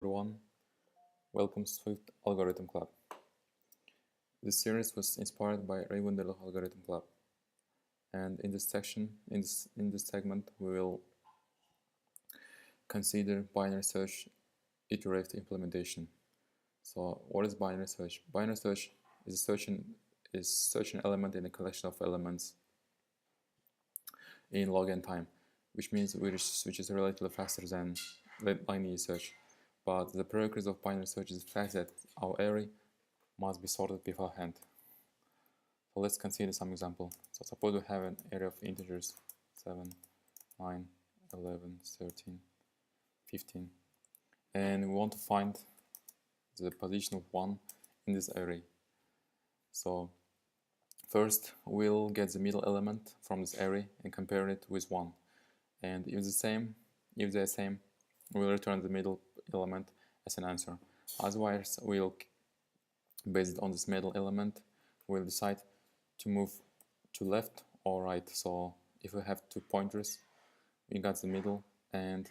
everyone, welcome to Swift Algorithm Club. This series was inspired by RayWenderlich Algorithm Club, and in this section, in this segment, we will consider binary search iterative implementation. So, what is binary search? Binary search is searching an element in a collection of elements in log time, which is relatively faster than linear search. But the prerequisite of binary search is the fact that our array must be sorted beforehand. So let's consider some example. So suppose we have an array of integers 7, 9, 11, 13, 15, and we want to find the position of 1 in this array. So first we'll get the middle element from this array and compare it with 1. And if they're same, we'll return the middle element as an answer. Otherwise, we'll, based on this middle element, we'll decide to move to left or right. So if we have two pointers, we got the middle, and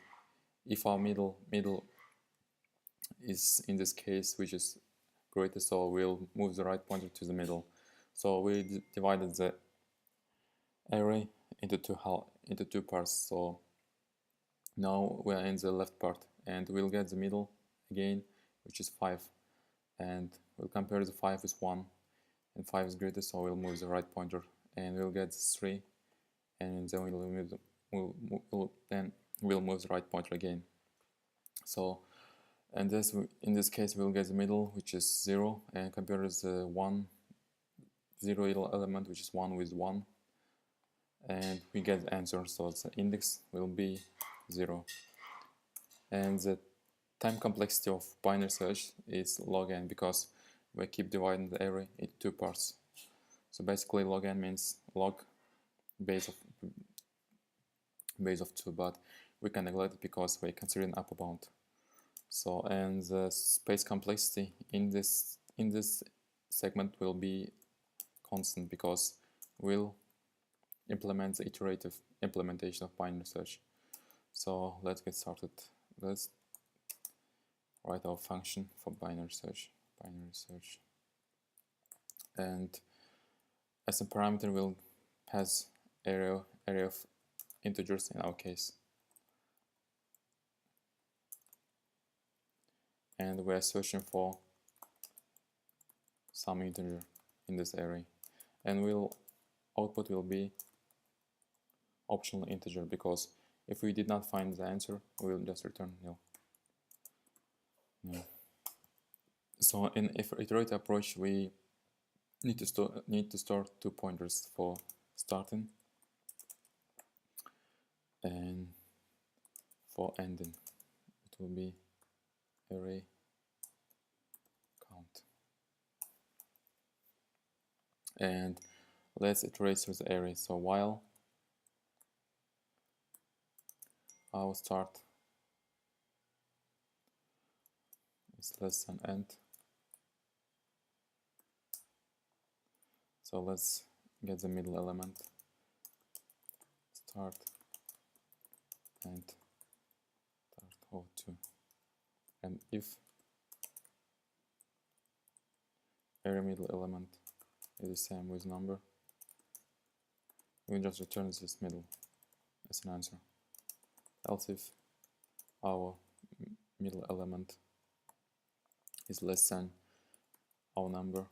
if our middle is in this case which is greater, so we'll move the right pointer to the middle. So we divided the array into two parts. So now we are in the left part, and we'll get the middle again, which is 5, and we'll compare the 5 with 1, and 5 is greater, so we'll move the right pointer, and we'll get 3, and then we'll move the right pointer again. So, and in this case we'll get the middle, which is 0, and compare the 0 element, which is 1, with 1, and we get the answer. So the index will be 0, and the time complexity of binary search is log n, because we keep dividing the array into two parts. So basically log n means log base of 2, but we can neglect it because we're considering upper bound. So, and the space complexity in this segment will be constant, because we'll implement the iterative implementation of binary search. So let's get started. Let's write our function for binary search. And as a parameter, we'll pass array of integers in our case. And we're searching for some integer in this array. And output will be optional integer, because if we did not find the answer, we will just return nil. So in iterative approach, we need to store two pointers for starting and for ending. It will be array count. And let's iterate through the array. So while our start is less than end, so let's get the middle element, start and start O2. And if array middle element is the same with number, we just return this middle as an answer. Else if our middle element is less than our number,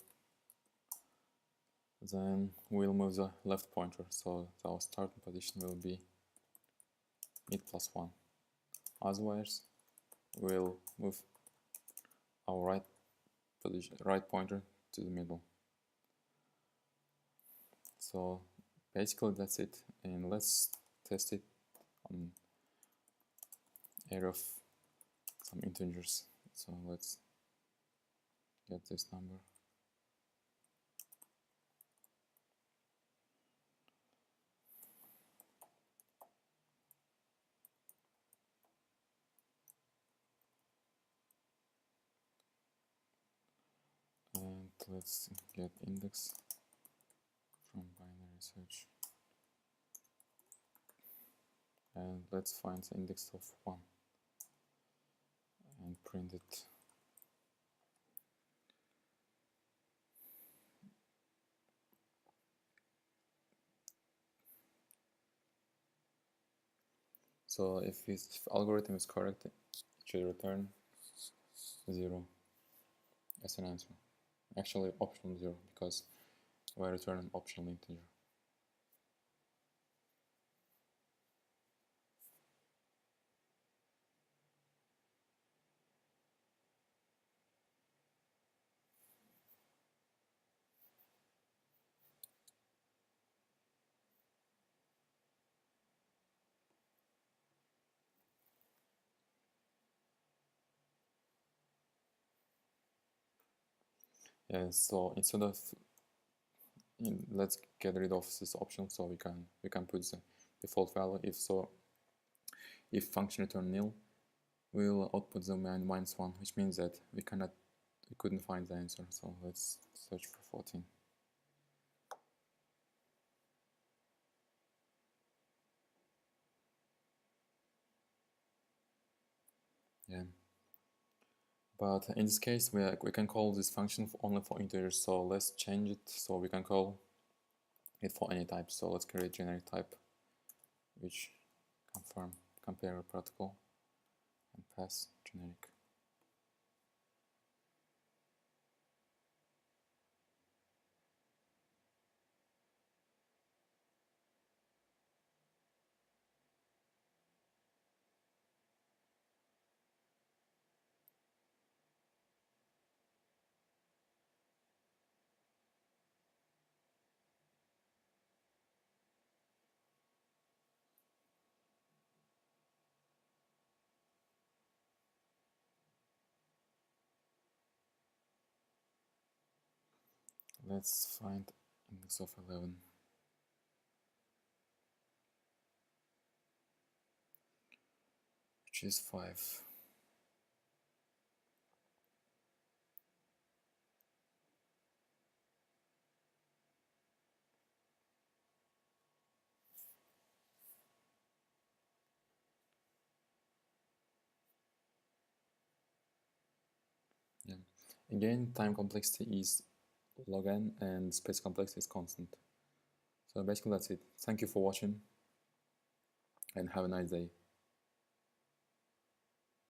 then we'll move the left pointer, so our starting position will be mid plus 1. Otherwise, we'll move our right pointer to the middle. So basically that's it, and let's test it on array of some integers. So let's get this number. And let's get index from binary search. And let's find the index of 1. And and print it. So if this algorithm is correct, it should return 0 as an answer. Actually optional 0, because we return an optional integer. Yeah, so instead of let's get rid of this option, so we can put the default value. If function return nil, we'll output the -1, which means that we couldn't find the answer. So let's search for 14. Yeah, but in this case we can call this function only for integers, so let's change it so we can call it for any type. So let's create generic type, which compare protocol, and pass generic. Let's find index of 11. Which is 5. Yeah. Again, time complexity is logn and space complexity is constant. So basically that's it. Thank you for watching and have a nice day.